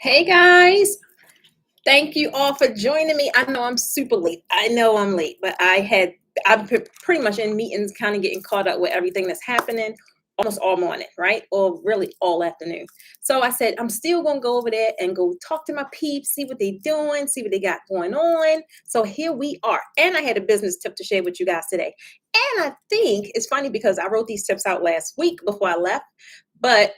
Hey guys, thank you all for joining me. I know I'm super late. I know I'm late, but I'm pretty much in meetings, kind of getting caught up with everything that's happening almost all morning, right? Or really all afternoon. So I said, I'm still going to go over there and go talk to my peeps, see what they're doing, see what they got going on. So here we are. And I had a business tip to share with you guys today. And I think it's funny because I wrote these tips out last week before I left, but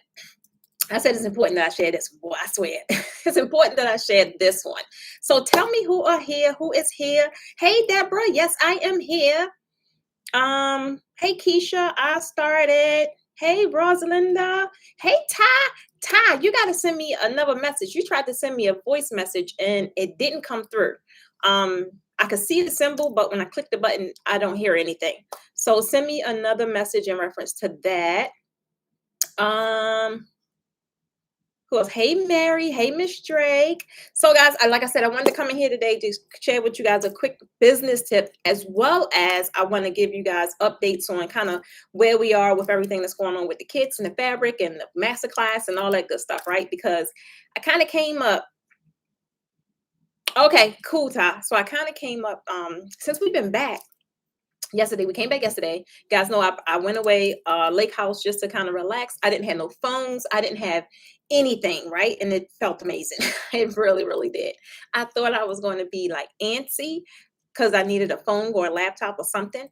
I said it's important that I share this. Boy, I swear. It's important that I share this one. So tell me who are here, who is here. Hey Deborah, yes, I am here. Hey Keisha, I started. Hey Rosalinda. Hey Ty. Ty, you gotta send me another message. You tried to send me a voice message and it didn't come through. I could see the symbol, but when I click the button, I don't hear anything. So send me another message in reference to that. Um who else? Hey Mary, hey Miss Drake. So guys, like I said, I wanted to come in here today to share with you guys a quick business tip, as well as I want to give you guys updates on kind of where we are with everything that's going on with the kits and the fabric and the masterclass and all that good stuff, right? Because I kind of came up. Okay, cool, Ty. So I kind of came up since we've been back. Yesterday, we came back yesterday. Guys know I went away lake house just to kind of relax. I didn't have no phones. I didn't have anything, right? And it felt amazing. It really, really did. I thought I was going to be like antsy because I needed a phone or a laptop or something.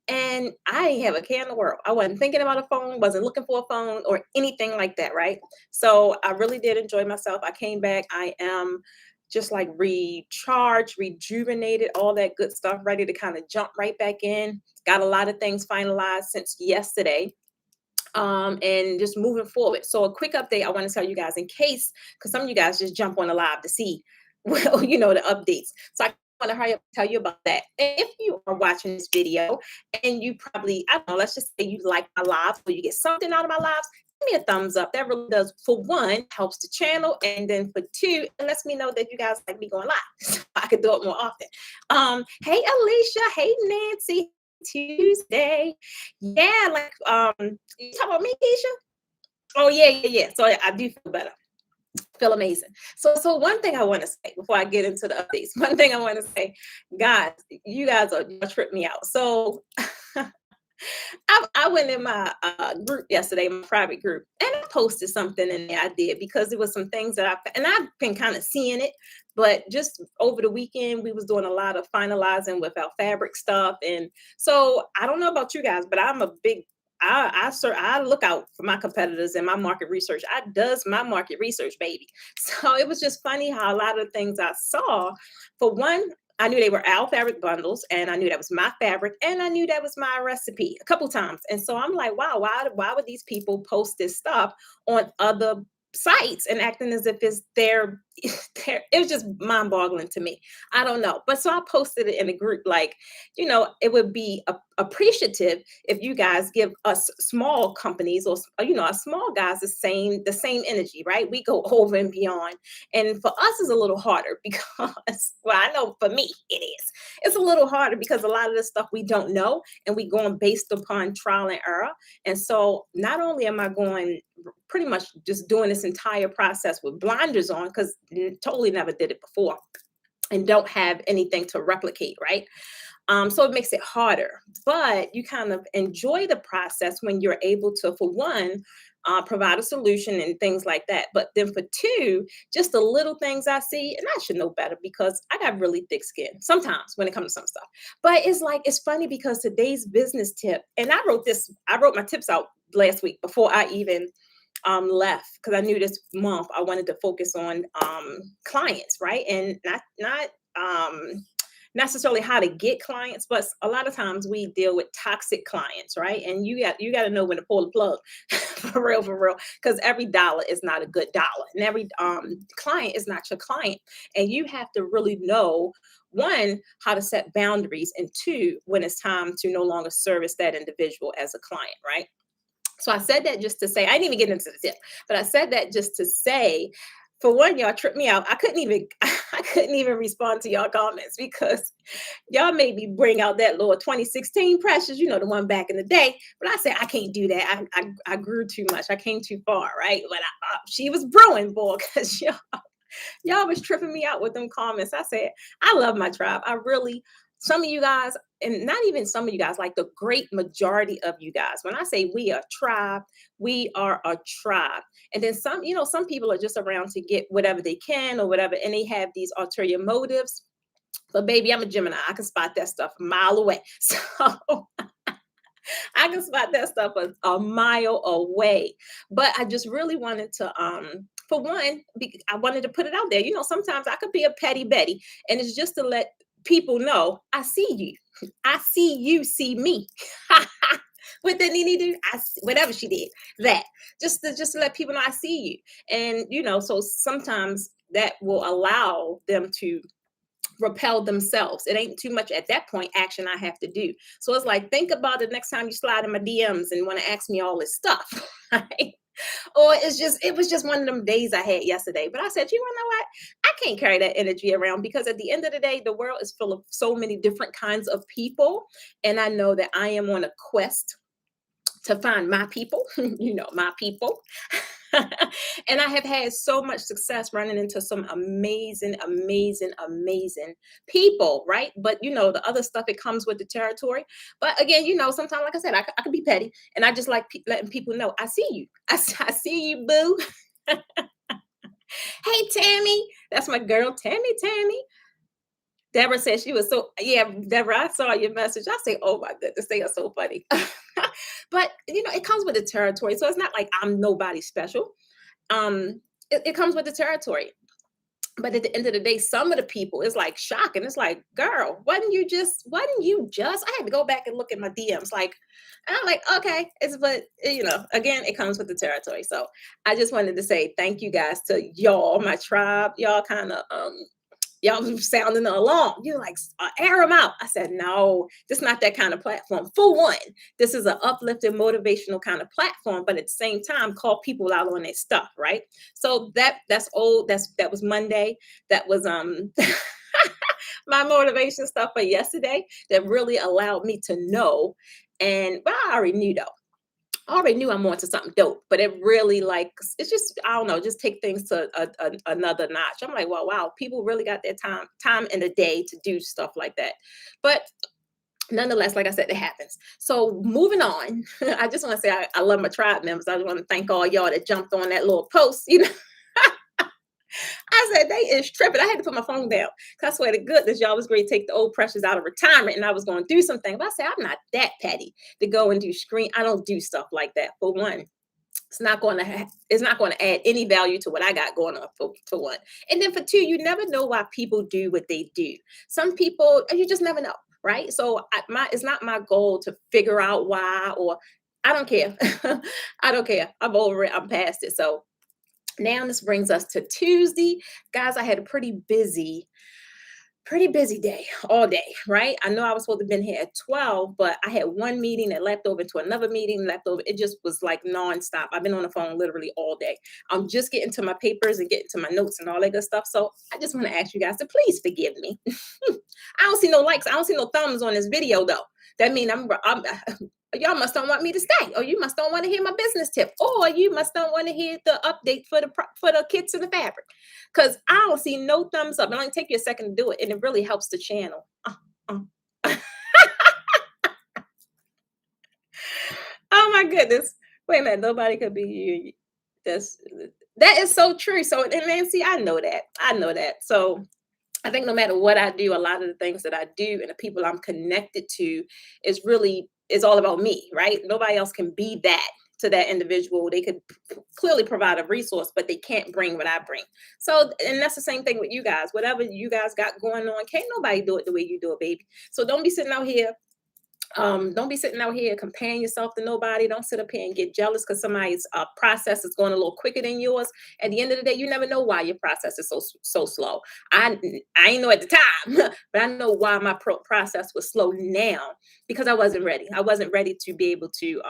And I didn't have a care in the world. I wasn't thinking about a phone, wasn't looking for a phone or anything like that, right? So I really did enjoy myself. I came back. I am just like recharged, rejuvenated, all that good stuff, ready to kind of jump right back in. Got a lot of things finalized since yesterday. And just moving forward. So a quick update I want to tell you guys in case, because some of you guys just jump on the live to see, well, the updates. So I want to hurry up and tell you about that. If you are watching this video and you probably, I don't know, let's just say you like my lives or you get something out of my lives, give me a thumbs up. That really does, for one, helps the channel. And then for two, it lets me know that you guys like me going live. So I could do it more often. Hey Alicia, hey Nancy, Tuesday. Yeah, like you talking about me, Keisha? Oh yeah. So I do feel better. Feel amazing. So one thing I want to say before I get into the updates, one thing I want to say, guys, you guys are tripping me out. So I went in my group yesterday, my private group, and I posted something in there. I did because it was some things that I've been kind of seeing it, but just over the weekend we was doing a lot of finalizing with our fabric stuff, and so I don't know about you guys, but I'm a big I look out for my competitors and my market research. I does my market research, baby. So it was just funny how a lot of the things I saw, for one, I knew they were our fabric bundles, and I knew that was my fabric, and I knew that was my recipe a couple times. And so I'm like, wow, why would these people post this stuff on other sites and acting as if it's their, it was just mind-boggling to me. I don't know. But so I posted it in a group, like, it would be appreciative if you guys give us small companies or us small guys the same energy, right? We go over and beyond. And for us, it's a little harder because, well, I know for me it is. It's a little harder because a lot of the stuff we don't know, and we going based upon trial and error. And so not only am I going pretty much just doing this entire process with blinders on, because totally never did it before and don't have anything to replicate, right? So it makes it harder, but you kind of enjoy the process when you're able to, for one, provide a solution and things like that. But then for two, just the little things I see, and I should know better because I got really thick skin sometimes when it comes to some stuff. But it's funny because today's business tip, and I wrote my tips out last week before I even left, because I knew this month I wanted to focus on clients, right? And not necessarily how to get clients, but a lot of times we deal with toxic clients, right? And you got to know when to pull the plug, for real, because every dollar is not a good dollar, and every client is not your client, and you have to really know, one, how to set boundaries, and two, when it's time to no longer service that individual as a client, right? So I said that just to say, I didn't even get into the tip, but I said that just to say, for one, y'all tripped me out. I couldn't even respond to y'all comments because y'all made me bring out that little 2016 Precious, the one back in the day. But I said, I can't do that. I grew too much. I came too far, right? But she was brewing, boy, because y'all. Y'all was tripping me out with them comments. I said, I love my tribe. I really, some of you guys, and not even some of you guys, like the great majority of you guys. When I say we are tribe, we are a tribe. And then some, some people are just around to get whatever they can or whatever, and they have these ulterior motives. But baby, I'm a Gemini. I can spot that stuff a mile away. So I can spot that stuff a mile away. But I just really wanted to, for one, I wanted to put it out there. Sometimes I could be a petty Betty, and it's just to let people know I see you. I see you, see me. What did Nene do? Whatever she did, that just to let people know I see you. And so sometimes that will allow them to repel themselves. It ain't too much at that point action I have to do. So it's like, think about it next time you slide in my DMs and want to ask me all this stuff. Right? Or it was just one of them days I had yesterday. But I said, you know what? I can't carry that energy around, because at the end of the day, the world is full of so many different kinds of people. And I know that I am on a quest to find my people, my people. And I have had so much success running into some amazing, amazing, amazing people, right? But the other stuff, it comes with the territory. But again, sometimes, like I said, I could be petty, and I just like letting people know I see you. I see you, boo. Hey, Tammy, that's my girl, Tammy. Deborah said she was Deborah, I saw your message. I say, oh my goodness, they are so funny. But it comes with the territory. So it's not like I'm nobody special. It comes with the territory. But at the end of the day, some of the people, it's like shocking. It's like, girl, wasn't you just, I had to go back and look at my DMs. Like, I'm like, okay, but again, it comes with the territory. So I just wanted to say thank you guys to y'all, my tribe. Y'all kind of, y'all sounding the alarm. You're like, air them out. I said, no, this is not that kind of platform. For one, this is an uplifting, motivational kind of platform, but at the same time, call people out on their stuff, right? So that's old. That was Monday. That was my motivation stuff for yesterday that really allowed me to know. But I already knew though. I already knew I'm on to something dope, but it really it's just, I don't know, just take things to another notch. I'm like, well, wow, people really got their time in the day to do stuff like that. But nonetheless, like I said, it happens. So moving on, I just want to say I love my tribe members. I just want to thank all y'all that jumped on that little post, I said, they is tripping. I had to put my phone down, because I swear to goodness, y'all was going to take the old pressures out of retirement, and I was going to do something. But I said, I'm not that petty to go and do screen. I don't do stuff like that. For one, it's not going to add any value to what I got going on, for one. And then for two, you never know why people do what they do. Some people, you just never know, right? So it's not my goal to figure out why, or I don't care. I don't care. I'm over it. I'm past it. So now this brings us to Tuesday. Guys, I had a pretty busy day, all day, right? I know I was supposed to have been here at 12, but I had one meeting that left over into another meeting, left over. It just was like nonstop. I've been on the phone literally all day. I'm just getting to my papers and getting to my notes and all that good stuff. So I just want to ask you guys to please forgive me. I don't see no likes. I don't see no thumbs on this video though. That means y'all must don't want me to stay, or you must don't want to hear my business tip, or you must don't want to hear the update for the kits and the fabric, because I don't see no thumbs up. It only take you a second to do it, and it really helps the channel. Oh my goodness! Wait a minute, nobody could be you. That is so true. So, and Nancy, I know that. So I think no matter what I do, a lot of the things that I do and the people I'm connected to is all about me, right? Nobody else can be that to that individual. They could clearly provide a resource, but they can't bring what I bring. So, and that's the same thing with you guys. Whatever you guys got going on, can't nobody do it the way you do it, baby. So don't be sitting out here comparing yourself to nobody. Don't sit up here and get jealous because somebody's process is going a little quicker than yours. At the end of the day, you never know why your process is so slow. I ain't know at the time, but I know why my process was slow now, because I wasn't ready. I wasn't ready to be able to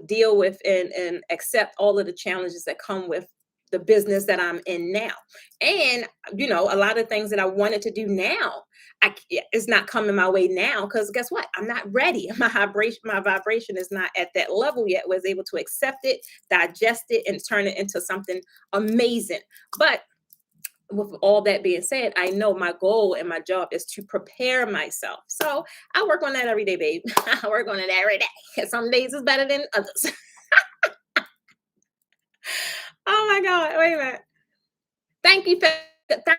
deal with and accept all of the challenges that come with the business that I'm in now. And, a lot of things that I wanted to do now, it's not coming my way now, because guess what? I'm not ready. My vibration is not at that level yet. Was able to accept it, digest it, and turn it into something amazing. But with all that being said, I know my goal and my job is to prepare myself. So I work on that every day, babe. I work on it every day. Some days is better than others. Oh my God. Wait a minute. Thank you. Thank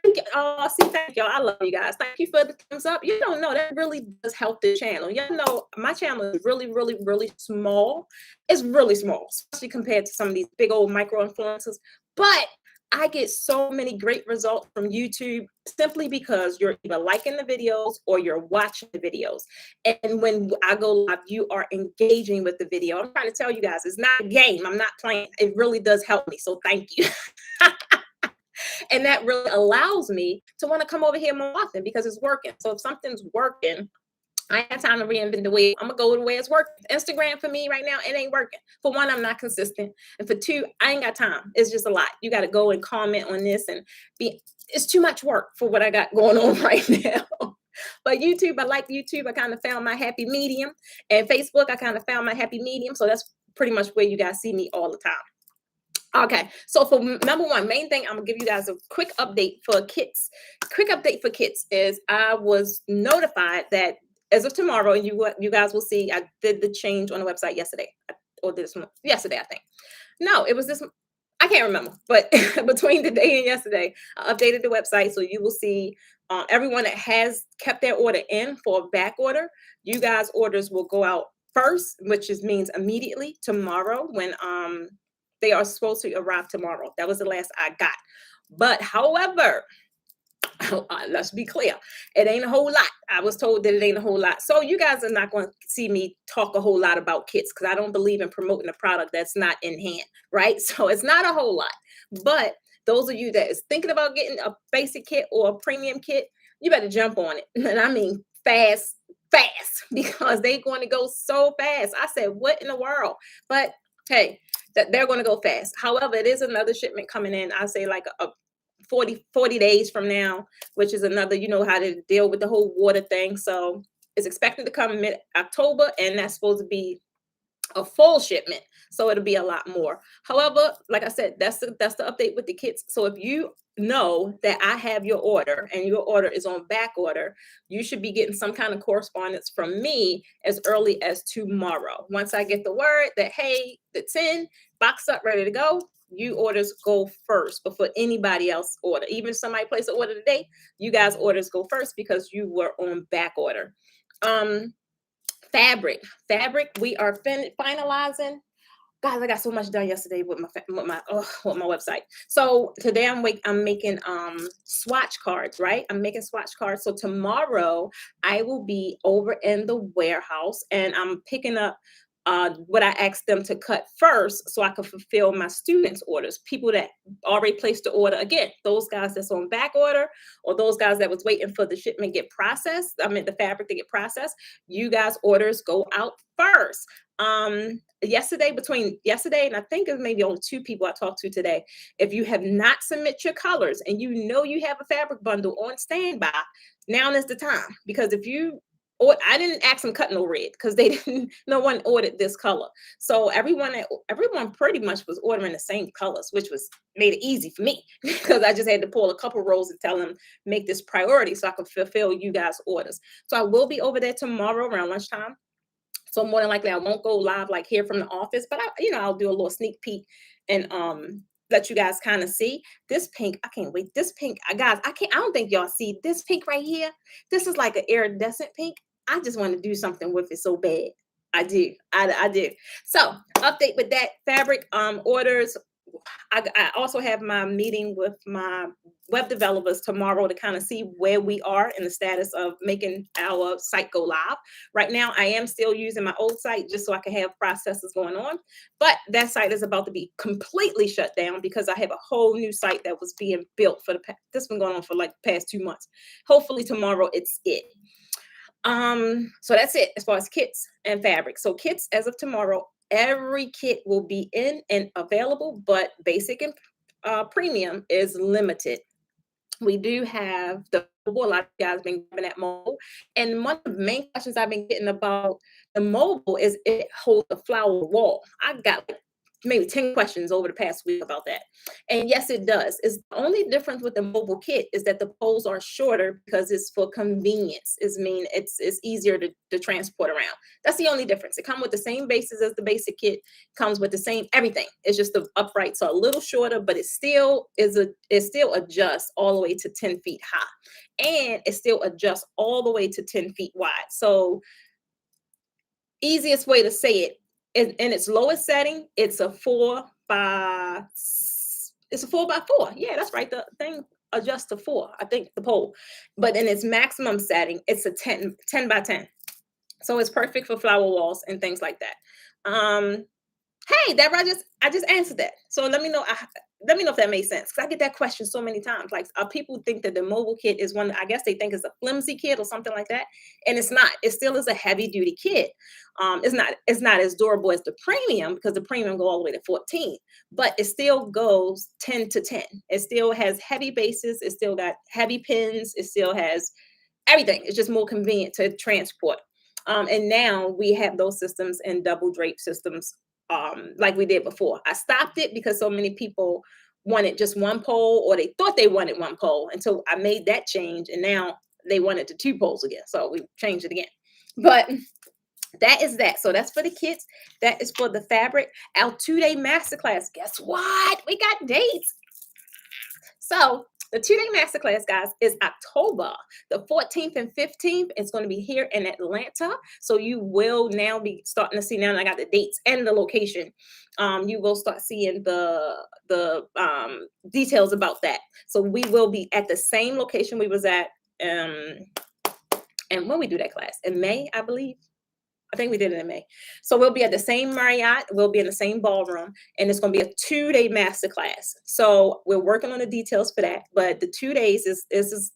you. Oh, see, thank y'all. I love you guys. Thank you for the thumbs up. You don't know that really does help the channel. You know, my channel is really, really, really small. It's really small, especially compared to some of these big old micro influencers. But I get so many great results from YouTube simply because you're either liking the videos or you're watching the videos. And when I go live, you are engaging with the video. I'm trying to tell you guys, it's not a game. I'm not playing. It really does help me. So thank you. And that really allows me to want to come over here more often because it's working. So if something's working, I ain't got time to reinvent the wheel. I'm gonna go the way it's working. Instagram for me right now, it ain't working. For one, I'm not consistent. And for two, I ain't got time. It's just a lot. You got to go and comment on this and it's too much work for what I got going on right now. But YouTube, I like YouTube. I kind of found my happy medium. And Facebook, I kind of found my happy medium. So that's pretty much where you guys see me all the time. Okay, so for number one, main thing, I'm gonna give you guys a quick update for kits. Quick update for kits is I was notified that as of tomorrow, and you guys will see, I did the change on the website yesterday, or this yesterday, I think. No, it was this. I can't remember, but between today and yesterday, I updated the website, so you will see everyone that has kept their order in for a back order. You guys' orders will go out first, which means immediately tomorrow when they are supposed to arrive tomorrow. That was the last I got. But however, let's be clear, it ain't a whole lot. I was told that it ain't a whole lot. So you guys are not going to see me talk a whole lot about kits because I don't believe in promoting a product that's not in hand, right? So it's not a whole lot. But those of you that is thinking about getting a basic kit or a premium kit, you better jump on it. And I mean fast, because they're going to go so fast. I said, what in the world? But hey, that they're going to go fast. However, it is another shipment coming in. I say like a 40 days from now, which is another, you know how to deal with the whole water thing. So it's expected to come mid-October, and that's supposed to be a full shipment. So it'll be a lot more. However, like I said, that's the update with the kits. So if you know that I have your order and your order is on back order, you should be getting some kind of correspondence from me as early as tomorrow. Once I get the word that, hey, it's in, box up, ready to go, you orders go first before anybody else order. Even if somebody place an order today, you guys orders go first because you were on back order. Fabric, we are finalizing. Guys, I got so much done yesterday with my website. So today I'm making swatch cards, right? I'm making swatch cards. So tomorrow I will be over in the warehouse and I'm picking up what I asked them to cut first so I can fulfill my students' orders. People that already placed the order. Again, those guys that's on back order or those guys that was waiting for the shipment get processed. I mean, the fabric to get processed. You guys' orders go out first. Between yesterday and I think it's maybe only 2 people I talked to today. If you have not submit your colors and you know you have a fabric bundle on standby, now is the time. Because if you or I didn't ask them cut no red because they didn't. No one ordered this color, so everyone pretty much was ordering the same colors, which made it easy for me because I just had to pull a couple rows and tell them make this priority so I could fulfill you guys' orders. So I will be over there tomorrow around lunchtime. So more than likely I won't go live like here from the office, but I'll do a little sneak peek and let you guys kind of see this pink. I can't wait. This pink, guys, I don't think y'all see this pink right here. This is like an iridescent pink. I just want to do something with it so bad. I do. I do. So update with that fabric orders. I also have my meeting with my web developers tomorrow to kind of see where we are in the status of making our site go live. Right now, I am still using my old site just so I can have processes going on. But that site is about to be completely shut down because I have a whole new site that was being built for this been going on for like the past 2 months. Hopefully tomorrow it's it. So that's it as far as kits and fabric. So kits as of tomorrow, every kit will be in and available, but basic and premium is limited. We do have the mobile. A lot of you guys have been grabbing that mobile. And one of the main questions I've been getting about the mobile is it holds a flower wall. I got like maybe 10 questions over the past week about that. And yes, it does. It's the only difference with the mobile kit is that the poles are shorter because it's for convenience. It's easier to transport around. That's the only difference. It comes with the same bases as the basic kit, comes with the same everything. It's just the uprights are a little shorter, but it still adjusts all the way to 10 feet high. And it still adjusts all the way to 10 feet wide. So easiest way to say it, in its lowest setting, it's a 4 by 4. Yeah, that's right. The thing adjusts to 4, I think, the pole. But in its maximum setting, it's a 10 by 10. So it's perfect for flower walls and things like that. Hey, Deborah, I just answered that. So let me know if that made sense, because I get that question so many times. Like, people think that the mobile kit is one. I guess they think it's a flimsy kit or something like that, and it's not. It still is a heavy duty kit. It's not as durable as the premium, because the premium go all the way to 14, but it still goes 10 to 10. It still has heavy bases. It still got heavy pins. It still has everything. It's just more convenient to transport. And now we have those systems and double drape systems, like we did before. I stopped it because so many people wanted just one pole, or they thought they wanted one pole, until I made that change, and now they wanted the 2 poles again. So we changed it again. But that is that. So that's for the kits. That is for the fabric. Our 2-day masterclass. Guess what? We got dates. So the 2-day masterclass, guys, is October the 14th and 15th. It's going to be here in Atlanta. So you will now be starting to see, now that I got the dates and the location, you will start seeing the details about that. So we will be at the same location we was at, and when we do that class in May, I believe. I think we did it in May. So we'll be at the same Marriott. We'll be in the same ballroom, and it's going to be a 2-day masterclass. So we're working on the details for that. But the 2 days is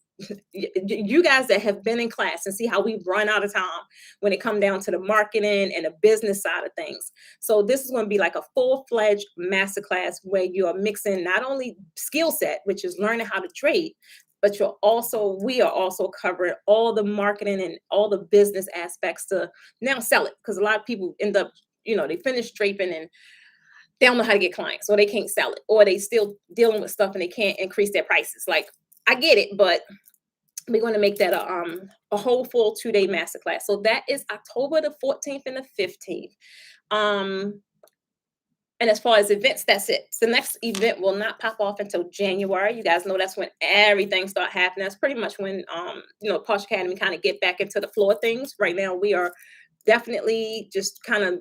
you guys that have been in class and see how we run out of time when it comes down to the marketing and the business side of things. So this is going to be like a full-fledged masterclass where you are mixing not only skill set, which is learning how to trade, but we are also covering all the marketing and all the business aspects to now sell it. Because a lot of people end up, they finish draping and they don't know how to get clients, or they can't sell it, or they still dealing with stuff and they can't increase their prices. Like, I get it, but we're going to make that a whole full 2-day masterclass. So that is October the 14th and the 15th. And as far as events, that's it. So the next event will not pop off until January. You guys know that's when everything start happening. That's pretty much when Posh Academy kind of get back into the floor of things. Right now, we are definitely just kind of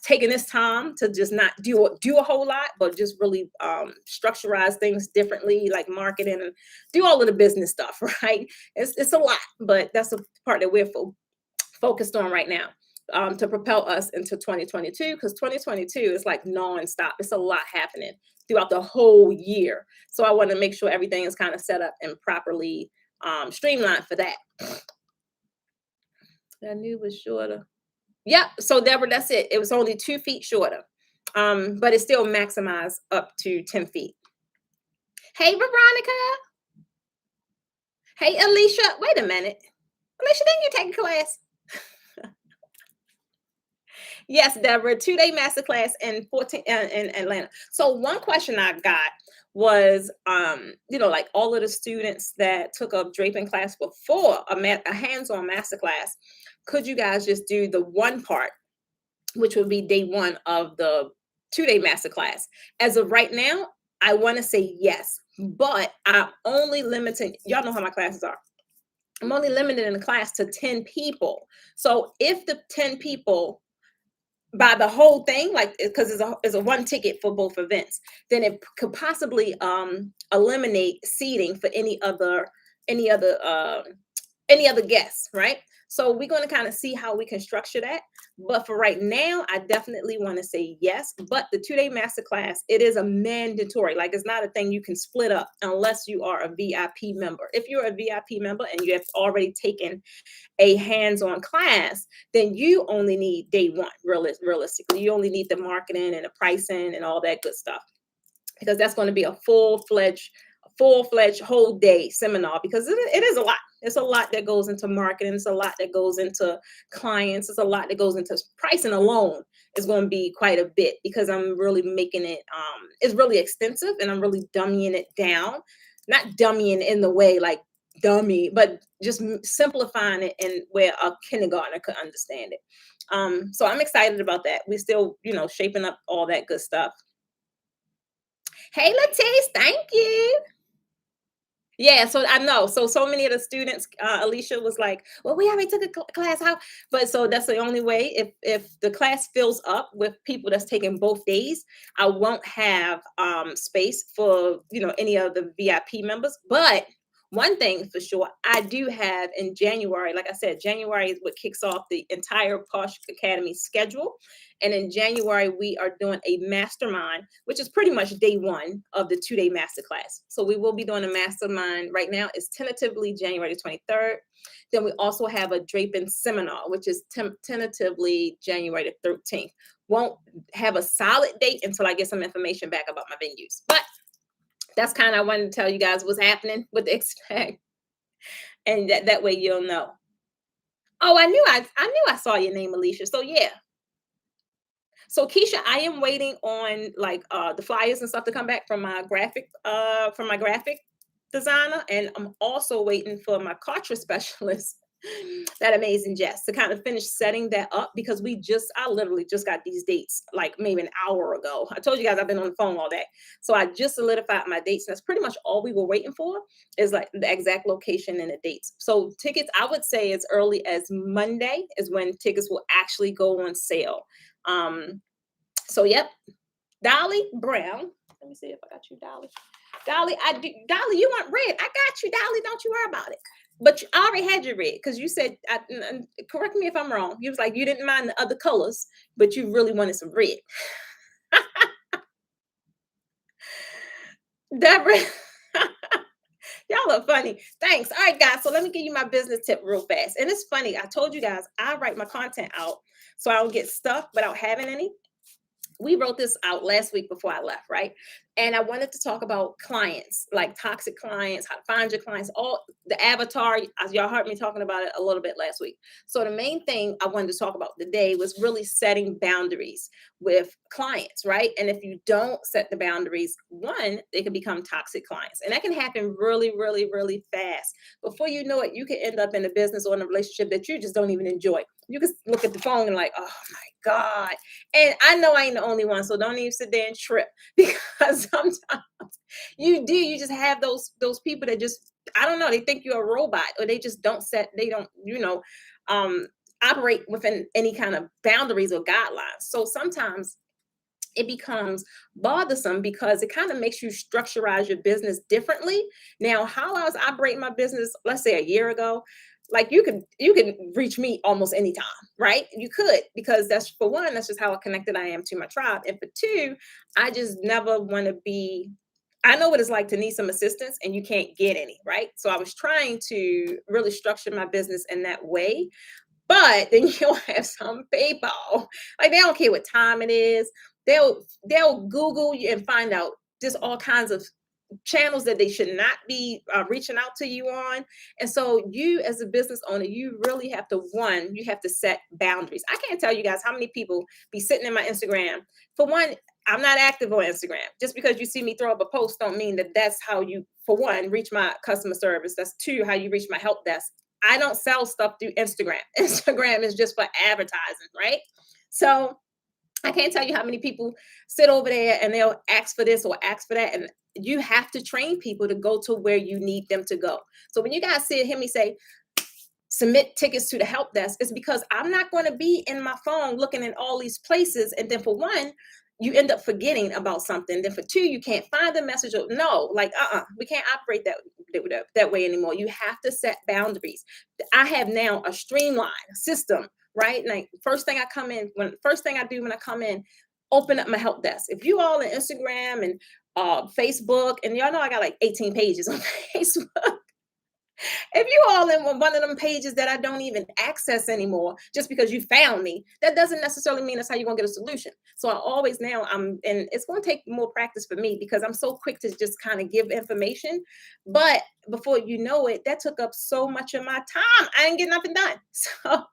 taking this time to just not do a whole lot, but just really structurize things differently, like marketing, and do all of the business stuff. Right? It's a lot, but that's the part that we're focused on right now. To propel us into 2022, because 2022 is like nonstop. It's a lot happening throughout the whole year. So I want to make sure everything is kind of set up and properly streamlined for that. I knew it was shorter. Yep. So Deborah, that's it. It was only 2 feet shorter, but it still maximized up to 10 feet. Hey, Veronica. Hey, Alicia. Wait a minute. Alicia, didn't you take a class? Yes, Deborah, 2-day masterclass in Atlanta. So one question I got was, like all of the students that took a draping class before a hands-on masterclass, could you guys just do the one part, which would be day 1 of the 2-day masterclass? As of right now, I want to say yes, but I'm only limiting. Y'all know how my classes are. I'm only limited in the class to 10 people. So if the 10 people buy the whole thing, like, because it's a one ticket for both events, then it could possibly eliminate seating for any other guests, right? So we're going to kind of see how we can structure that. But for right now, I definitely want to say yes. But the 2-day masterclass, it is a mandatory. Like, it's not a thing you can split up unless you are a VIP member. If you're a VIP member and you have already taken a hands-on class, then you only need day 1. Realistically, you only need the marketing and the pricing and all that good stuff, because that's going to be a full-fledged whole day seminar, because it is a lot. It's a lot that goes into marketing. It's a lot that goes into clients. It's a lot that goes into pricing alone is going to be quite a bit because I'm really making it, it's really extensive and I'm really dummying it down. Not dummying in the way like dummy, but just simplifying it in where a kindergartner could understand it. So I'm excited about that. We still, shaping up all that good stuff. Hey, Latisse, thank you. Yeah, so I know. So many of the students, Alicia was like, "Well, we already took a class how?" But so that's the only way. If the class fills up with people that's taking both days, I won't have space for any of the VIP members. But one thing for sure, I do have in January. Like I said, January is what kicks off the entire Posh Academy schedule. And in January, we are doing a mastermind, which is pretty much day one of the 2-day masterclass. So we will be doing a mastermind right now. It's tentatively January 23rd. Then we also have a Draping seminar, which is tentatively January the 13th. Won't have a solid date until I get some information back about my venues. But that's kind of, I wanted to tell you guys what's happening, what to expect. And that way you'll know. Oh, I knew I saw your name, Alicia. So yeah. So Keisha, I am waiting on like the flyers and stuff to come back from my graphic designer, and I'm also waiting for my cartridge specialist, that amazing Jess, to kind of finish setting that up because I literally just got these dates like maybe an hour ago. I told you guys I've been on the phone all day. So I just solidified my dates. And that's pretty much all we were waiting for is like the exact location and the dates. So tickets, I would say as early as Monday is when tickets will actually go on sale. So yep, Dolly Brown. Let me see if I got you, Dolly. Dolly, Dolly, you want red? I got you, Dolly. Don't you worry about it. But I already had your red because you said, correct me if I'm wrong. You was like, you didn't mind the other colors, but you really wanted some red. Deborah, y'all are funny. Thanks. All right, guys. So let me give you my business tip real fast. And it's funny. I told you guys I write my content out so I don't get stuck without having any. We wrote this out last week before I left, right? And I wanted to talk about clients, like toxic clients, how to find your clients, all the avatar. As y'all heard me talking about it a little bit last week. So the main thing I wanted to talk about today was really setting boundaries with clients, right? And if you don't set the boundaries, one, they can become toxic clients. And that can happen really, really, really fast. Before you know it, you can end up in a business or in a relationship that you just don't even enjoy. You can look at the phone and like, oh my God. And I know I ain't the only one, so don't even sit there and trip because sometimes you just have those people that just, I don't know, they think you're a robot or they just they don't, operate within any kind of boundaries or guidelines. So sometimes it becomes bothersome because it kind of makes you structurize your business differently. Now, how I was operating my business, let's say a year ago, like you can reach me almost anytime, right? You could, because that's, for one, that's just how connected I am to my tribe. And for two, I just never want to be, I know what it's like to need some assistance and you can't get any, right? So I was trying to really structure my business in that way. But then you'll have some people, like they don't care what time it is. They'll Google you and find out just all kinds of channels that they should not be reaching out to you on. And so you as a business owner, you really have to, one, you have to set boundaries. I can't tell you guys how many people be sitting in my Instagram. For one, I'm not active on Instagram. Just because you see me throw up a post don't mean that that's how you, for one, reach my customer service. That's two, how you reach my help desk. I don't sell stuff through Instagram. Instagram is just for advertising, right? So I can't tell you how many people sit over there and they'll ask for this or ask for that. And you have to train people to go to where you need them to go. So when you guys hear me say, submit tickets to the help desk, it's because I'm not going to be in my phone looking in all these places. And then for one, you end up forgetting about something. Then for two, you can't find the message. No, like, we can't operate that way anymore. You have to set boundaries. I have now a streamlined system, right? Like first thing I do when I come in, open up my help desk. If you all in Instagram and Facebook, and y'all know I got like 18 pages on Facebook. If you all in one of them pages that I don't even access anymore, just because you found me, that doesn't necessarily mean that's how you're gonna get a solution. So I always now and it's gonna take more practice for me because I'm so quick to just kind of give information. But before you know it, that took up so much of my time. I ain't getting nothing done. So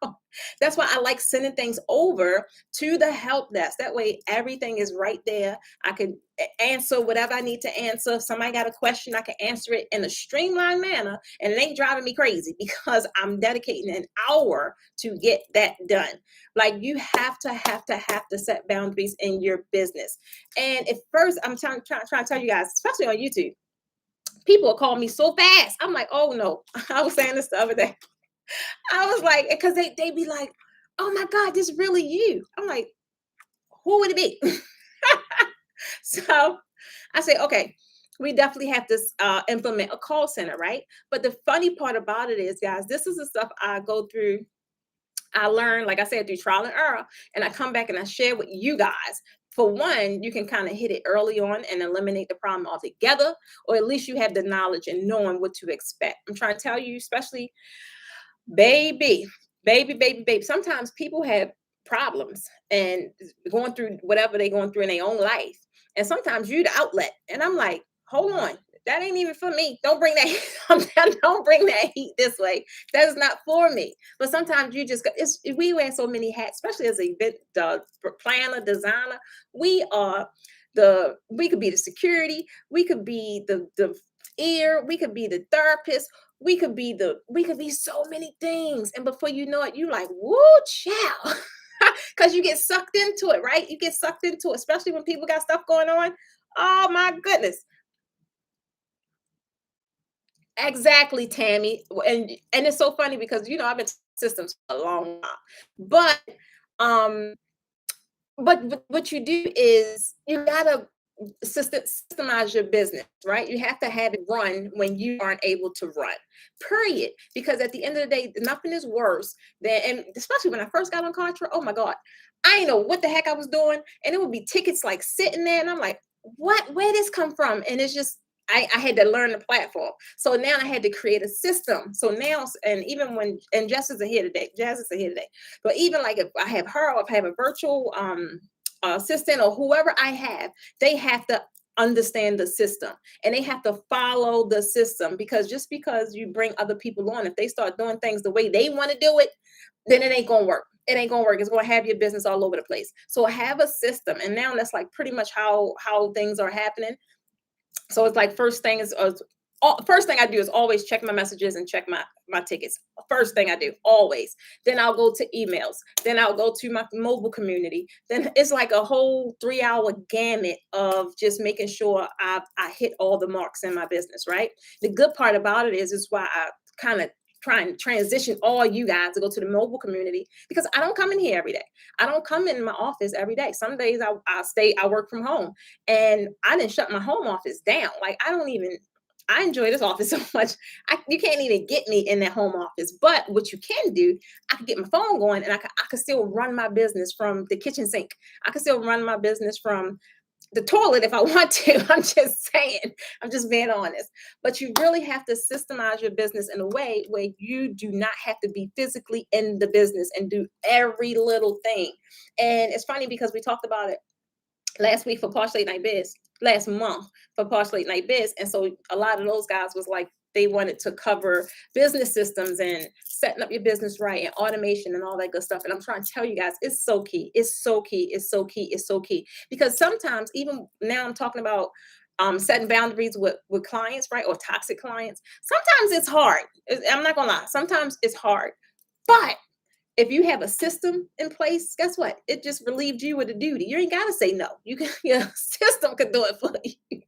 That's why I like sending things over to the help desk. That way, everything is right there. I can answer whatever I need to answer. If somebody got a question, I can answer it in a streamlined manner, and it ain't driving me crazy because I'm dedicating an hour to get that done. Like you have to set boundaries in your business. And at first, I'm trying to tell you guys, especially on YouTube, people will call me so fast. I'm like, oh no. I was saying this the other day. I was like, because they be like, oh my God, this is really you. I'm like, who would it be? So I say, okay, we definitely have to implement a call center, right? But the funny part about it is, guys, this is the stuff I go through. I learn, like I said, through trial and error, and I come back and I share with you guys. For one, you can kind of hit it early on and eliminate the problem altogether, or at least you have the knowledge and knowing what to expect. I'm trying to tell you, especially baby, baby. Sometimes people have problems and going through whatever they're going through in their own life. And sometimes you the outlet. And I'm like, hold on. That ain't even for me. Don't bring that. Don't bring that heat this way. That is not for me. But sometimes you just we wear so many hats, especially as a event planner, designer. We could be the security. We could be the ear. We could be the therapist. We could be so many things, and before you know it, you like, woo, child. Because you get sucked into it, right? You get sucked into it, especially when people got stuff going on. Oh my goodness. Exactly, Tammy. And it's so funny because I've been systems for a long time. But um but what you do is you gotta systemize your business, right? You have to have it run when you aren't able to run, period. Because at the end of the day, nothing is worse than, and especially when I first got on Contra, oh my God, I didn't know what the heck I was doing. And it would be tickets like sitting there, and I'm like, where this come from? And it's just, I had to learn the platform. So now I had to create a system. So now, and even when, and Jess is here today, but even like if I have her, or if I have a virtual assistant or whoever I have, they have to understand the system and they have to follow the system, because just because you bring other people on, if they start doing things the way they want to do it, then it ain't gonna work. It ain't gonna work. It's gonna have your business all over the place. So have a system, and now that's like pretty much how things are happening. So it's like first thing I do is always check my messages and check my tickets. First thing I do, always. Then I'll go to emails. Then I'll go to my mobile community. Then it's like a whole 3-hour gamut of just making sure I hit all the marks in my business, right? The good part about it is why I kind of try and transition all you guys to go to the mobile community, because I don't come in here every day. I don't come in my office every day. Some days I work from home, and I didn't shut my home office down. Like I enjoy this office so much. You can't even get me in that home office. But what you can do, I can get my phone going, and I can still run my business from the kitchen sink. I can still run my business from the toilet if I want to. I'm just saying, I'm just being honest. But you really have to systemize your business in a way where you do not have to be physically in the business and do every little thing. And it's funny because we talked about it last week for Posh Late Night Biz, last month for Posh Late Night Biz. And so a lot of those guys was like, they wanted to cover business systems and setting up your business right and automation and all that good stuff. And I'm trying to tell you guys, it's so key. It's so key. It's so key. It's so key. Because sometimes, even now I'm talking about setting boundaries with clients, right? Or toxic clients. Sometimes it's hard. I'm not gonna lie. Sometimes it's hard. But if you have a system in place, guess what? It just relieved you of the duty. You ain't gotta say no. You can, your system can do it for you.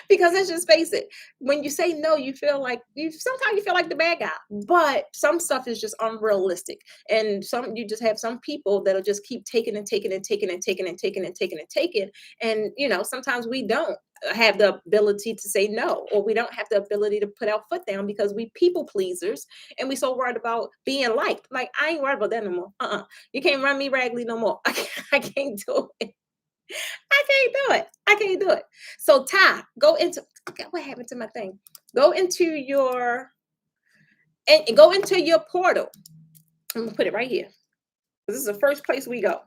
Because let's just face it, when you say no, you feel like sometimes you feel like the bad guy. But some stuff is just unrealistic. And you just have some people that'll just keep taking and taking and taking and taking and taking and taking and taking. And sometimes we don't have the ability to say no, or we don't have the ability to put our foot down because we people pleasers and we so worried about being liked. Like, I ain't worried about that no more. You can't run me raggedy no more. I can't do it. I can't do it. I can't do it. So Ty, okay, what happened to my thing? Go into your portal. I'm gonna put it right here. This is the first place we go.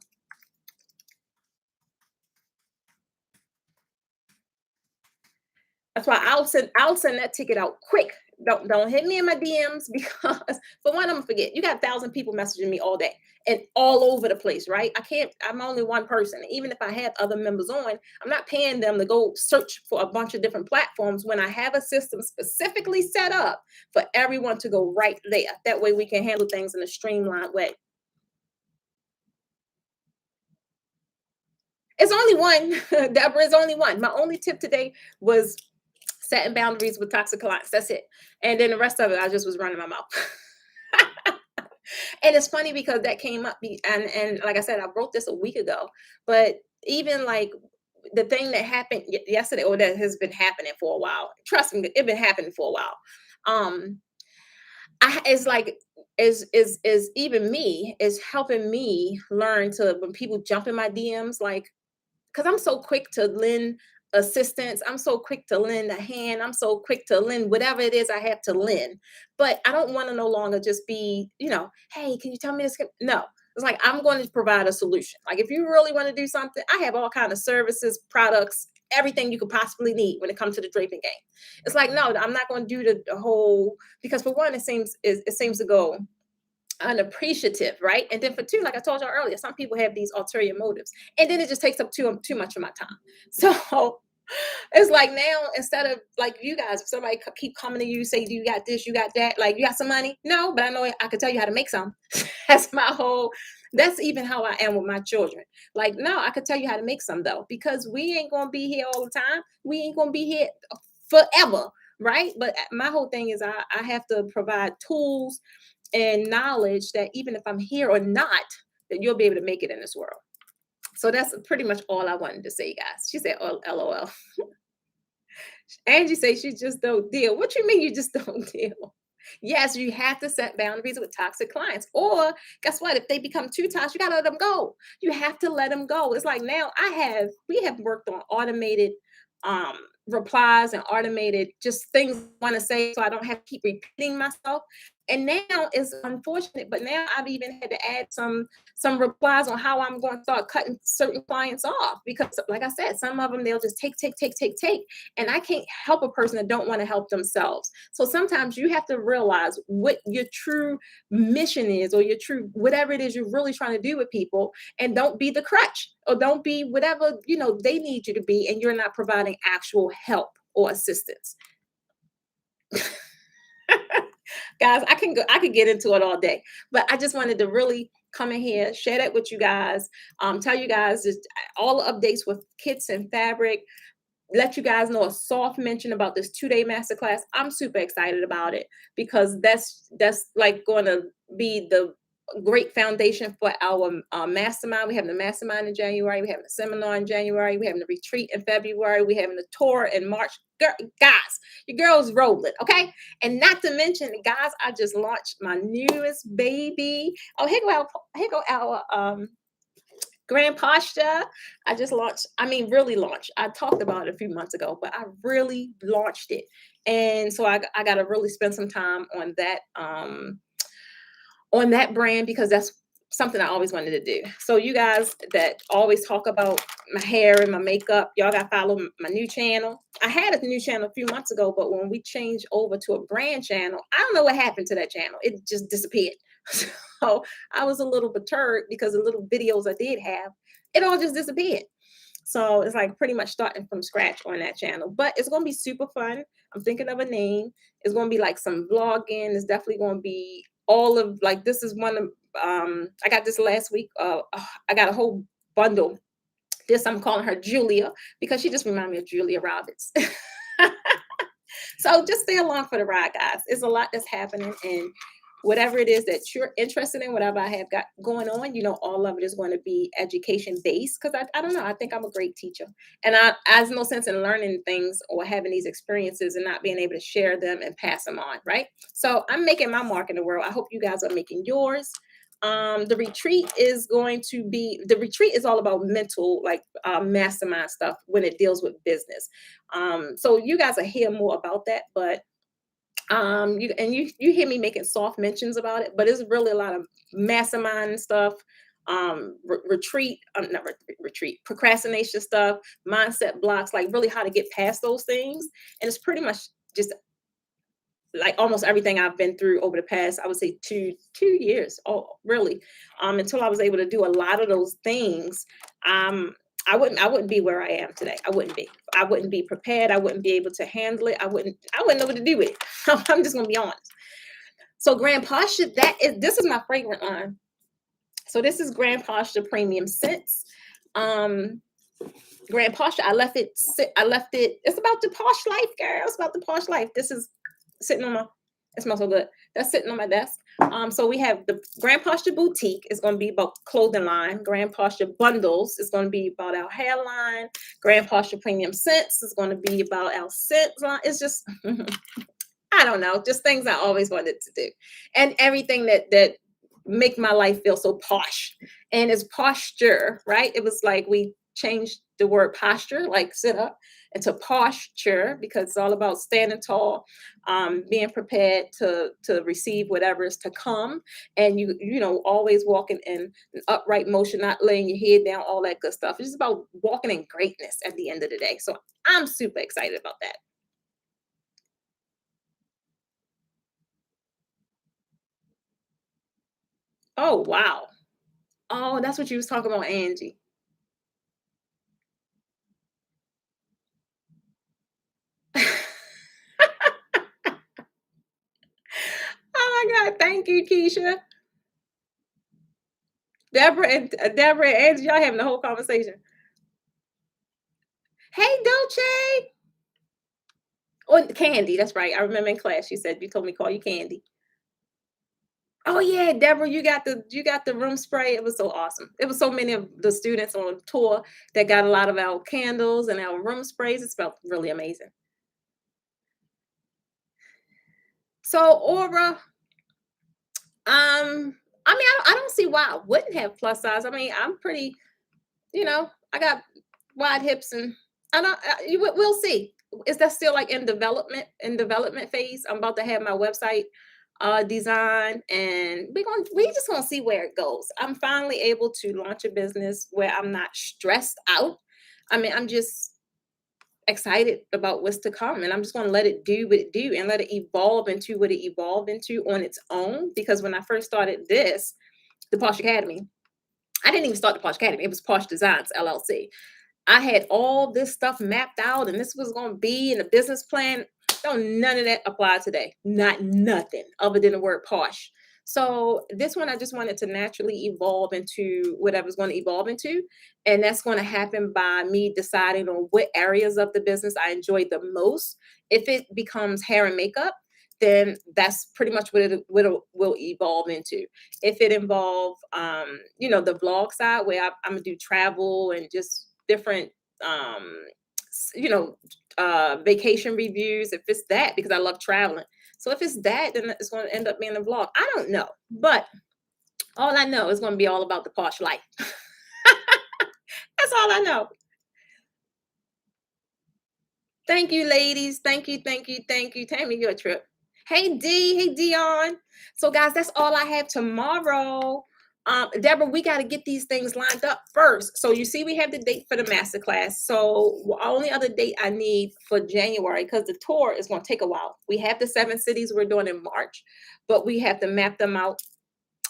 That's why I'll send that ticket out quick. don't hit me in my DMs because for one, I'm gonna forget. You got 1,000 people messaging me all day and all over the place, right? I can't. I'm only one person. Even if I have other members on, I'm not paying them to go search for a bunch of different platforms when I have a system specifically set up for everyone to go right there. That way, we can handle things in a streamlined way. It's only one, Deborah. Is only one. My only tip today was setting boundaries with toxic clients. That's it. And then the rest of it, I just was running my mouth. And it's funny because that came up, and like I said, I wrote this a week ago. But even like the thing that happened yesterday, or that has been happening for a while. Trust me, it's been happening for a while. Um, it's like is even me is helping me learn to when people jump in my DMs, like because I'm so quick to lend assistance. I'm so quick to lend a hand. I'm so quick to lend whatever it is I have to lend. But I don't want to no longer just be, hey, can you tell me this? No. It's like I'm going to provide a solution. Like if you really want to do something, I have all kind of services, products, everything you could possibly need when it comes to the draping game. It's like, no, I'm not going to do the whole because for one, it seems to go unappreciative, right? And then for two, like I told you earlier, some people have these ulterior motives, and then it just takes up too much of my time. So it's like now instead of like you guys, if somebody keep coming to you, say, "Do you got this? You got that? Like you got some money?" No, but I know I can tell you how to make some. That's my whole. That's even how I am with my children. Like, no, I could tell you how to make some though, because we ain't gonna be here all the time. We ain't gonna be here forever, right? But my whole thing is I have to provide tools and knowledge that even if I'm here or not, that you'll be able to make it in this world. So that's pretty much all I wanted to say, guys. She said, "Oh, LOL." Angie says she just don't deal. What you mean you just don't deal? Yes, you have to set boundaries with toxic clients. Or guess what? If they become too toxic, you gotta let them go. You have to let them go. It's like now we have worked on automated um replies and automated just things I want to say so I don't have to keep repeating myself. And now it's unfortunate, but now I've even had to add some replies on how I'm going to start cutting certain clients off because like I said, some of them they'll just take, and I can't help a person that don't want to help themselves. So sometimes you have to realize what your true mission is or your true whatever it is you're really trying to do with people, and don't be the crutch or don't be whatever they need you to be, and you're not providing actual help or assistance. Guys, I could get into it all day, but I just wanted to really come in here, share that with you guys, tell you guys just all the updates with kits and fabric, let you guys know a soft mention about this 2-day masterclass. I'm super excited about it because that's like going to be the great foundation for our mastermind. We have the mastermind in January. We have the seminar in January. We have the retreat in February. We have the tour in March. Guys, your girl's rolling, okay? And not to mention, guys, I just launched my newest baby. Oh, here go our Grand Posture. I just launched, I mean, really launched. I talked about it a few months ago, but I really launched it. And so I got to really spend some time on that brand because that's something I always wanted to do. So you guys that always talk about my hair and my makeup, y'all got to follow my new channel. I had a new channel a few months ago, but when we changed over to a brand channel, I don't know what happened to that channel. It just disappeared. So I was a little perturbed because the little videos I did have, it all just disappeared. So it's like pretty much starting from scratch on that channel, but it's going to be super fun. I'm thinking of a name. It's going to be like some vlogging. It's definitely going to be all of like, this is one of, I got this last week. I got a whole bundle. This I'm calling her Julia because she just reminded me of Julia Roberts. So just stay along for the ride, guys. It's a lot that's happening, and whatever it is that you're interested in, whatever I have got going on, all of it is going to be education based because I don't know. I think I'm a great teacher, and there's no sense in learning things or having these experiences and not being able to share them and pass them on, right? So I'm making my mark in the world. I hope you guys are making yours. The retreat is all about mental, like mastermind stuff when it deals with business. So you guys will hear more about that, but you hear me making soft mentions about it, but it's really a lot of mastermind stuff, retreat, not retreat, procrastination stuff, mindset blocks, like really how to get past those things. And it's pretty much just like almost everything I've been through over the past, I would say 2 years. Oh, really? Until I was able to do a lot of those things, um, I wouldn't be where I am today. I wouldn't be. I wouldn't be prepared. I wouldn't be able to handle it. I wouldn't know what to do with it. I'm just gonna be honest. So Grand Pasha, this is my fragrant line. So this is Grand Pasha Premium Scents. Um, Grand Pasha, I left it sit. I left it. It's about the posh life, girl. It's about the posh life. This is sitting on my. It smells so good. That's sitting on my desk. So we have the Grand Pasha Boutique is going to be about clothing line. Grand Pasha Bundles is going to be about our hairline. Grand Pasha Premium Scents is going to be about our scent line. It's just, I don't know, just things I always wanted to do, and everything that make my life feel so posh. And it's posture, right? It was like we changed the word posture, like sit up, into posture because it's all about standing tall, being prepared to receive whatever is to come, and always walking in an upright motion, not laying your head down, all that good stuff. It's just about walking in greatness at the end of the day. So I'm super excited about that. Oh wow. Oh, that's what you was talking about, Angie. Oh my God. Thank you, Keisha. Deborah and Angie, y'all having the whole conversation. Hey, Dolce. Oh, Candy. That's right. I remember in class you said you told me to call you Candy. Oh yeah, Deborah, you got the room spray. It was so awesome. It was so many of the students on tour that got a lot of our candles and our room sprays. It felt really amazing. So Aura, I mean, I don't see why I wouldn't have plus size. I mean, I'm pretty, I got wide hips, and I don't. We'll see. Is that still like in development phase? I'm about to have my website designed, and we just gonna see where it goes. I'm finally able to launch a business where I'm not stressed out. I mean, I'm just excited about what's to come, and I'm just going to let it do what it do and let it evolve into what it evolved into on its own. Because when I first started the Posh Academy, I didn't even start the Posh Academy. It was Posh Designs LLC. I had all this stuff mapped out, and this was going to be in a business plan. Don't none of that apply today. Not nothing other than the word posh. So this one, I just wanted to naturally evolve into whatever's going to evolve into, and that's going to happen by me deciding on what areas of the business I enjoy the most. If it becomes hair and makeup, then that's pretty much what it will evolve into. If it involve, the vlog side where I'm gonna do travel and just different, um, you know, vacation reviews. If it's that, because I love traveling. So if it's that, then it's going to end up being a vlog. I don't know, but all I know is going to be all about the posh life. That's all I know. Thank you, ladies. Thank you, thank you, thank you. Tammy, your trip. Hey D, hey Dion. So guys, that's all I have tomorrow. Deborah, we got to get these things lined up first. So you see, we have the date for the masterclass. So only other date I need for January, because the tour is going to take a while. We have the 7 cities we're doing in March, but we have to map them out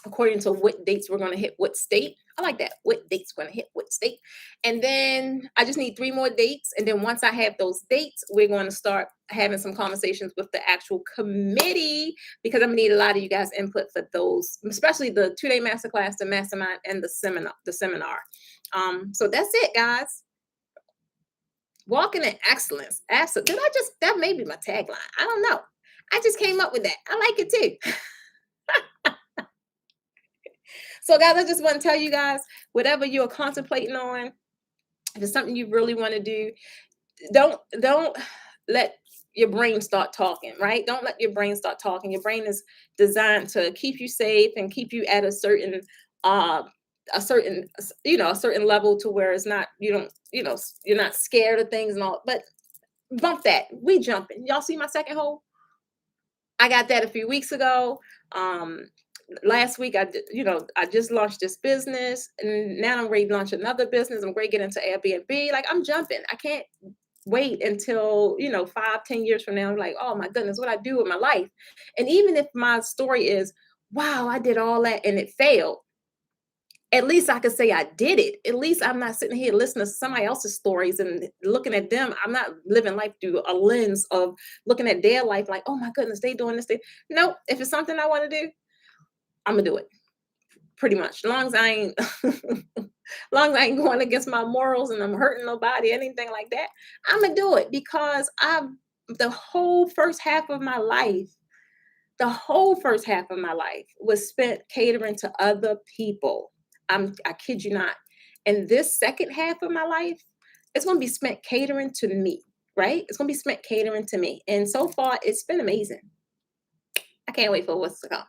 according to what dates we're going to hit what state. I like that. What dates we're going to hit what state. And then I just need 3 more dates. And then once I have those dates, we're going to start having some conversations with the actual committee, because I'm going to need a lot of you guys' input for those, especially the 2-day masterclass, the mastermind, and the seminar. So that's it, guys. Walking in excellence. Absolutely. That may be my tagline. I don't know. I just came up with that. I like it too. So guys, I just want to tell you guys, whatever you're contemplating on, if it's something you really want to do, don't let your brain start talking, right? Don't let your brain start talking. Your brain is designed to keep you safe and keep you at uh a certain level, to where it's not, you don't, you're not scared of things and all. But bump that. We jumping. Y'all see my second hole? I got that a few weeks ago. Last week I just launched this business, and now I'm ready to launch another business. I'm ready to get into Airbnb. Like, I'm jumping. I can't wait until, 5, 10 years from now. I'm like, oh my goodness, what I do with my life. And even if my story is, wow, I did all that and it failed, at least I could say I did it. At least I'm not sitting here listening to somebody else's stories and looking at them. I'm not living life through a lens of looking at their life like, oh my goodness, they doing this thing. No, if it's something I want to do, I'm gonna do it. Pretty much. As long as I ain't long as I ain't going against my morals and I'm hurting nobody, anything like that, I'm gonna do it because the whole first half of my life, the whole first half of my life was spent catering to other people. I kid you not. And this second half of my life, it's gonna be spent catering to me, right? It's gonna be spent catering to me. And so far, it's been amazing. I can't wait for what's to come.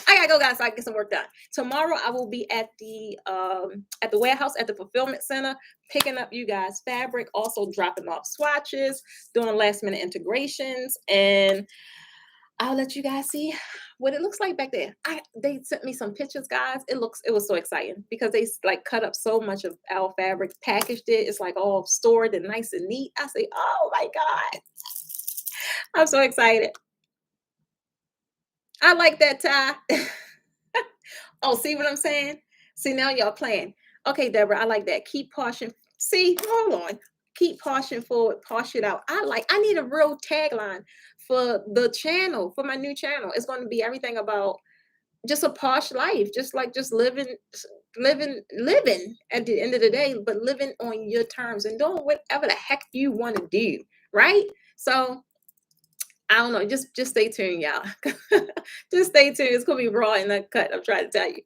I gotta go, guys, so I can get some work done. Tomorrow, I will be at the warehouse at the fulfillment center, picking up you guys fabric, also dropping off swatches, doing last minute integrations, and I'll let you guys see what it looks like back there. They sent me some pictures, guys. It was so exciting because they like cut up so much of our fabric, packaged it. It's like all stored and nice and neat. I say, oh my God, I'm so excited. I like that tie. Oh, see what I'm saying? See, now y'all playing. Okay, Deborah, I like that. Keep caution. See, hold on. Keep caution forward, posh it out. I need a real tagline for the channel, for my new channel. It's going to be everything about just a posh life, just living at the end of the day, but living on your terms and doing whatever the heck you want to do, right? So I don't know. Just stay tuned, y'all. Just stay tuned. It's gonna be raw and uncut. I'm trying to tell you.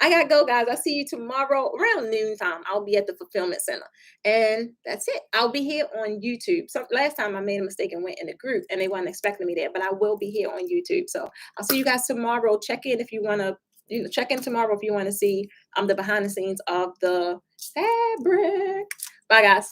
I gotta go, guys. I'll see you tomorrow around noontime. I'll be at the fulfillment center, and that's it. I'll be here on YouTube. So last time I made a mistake and went in a group, and they weren't expecting me there, but I will be here on YouTube. So I'll see you guys tomorrow. Check in if you want to. Check in tomorrow if you want to see the behind the scenes of the fabric. Bye, guys.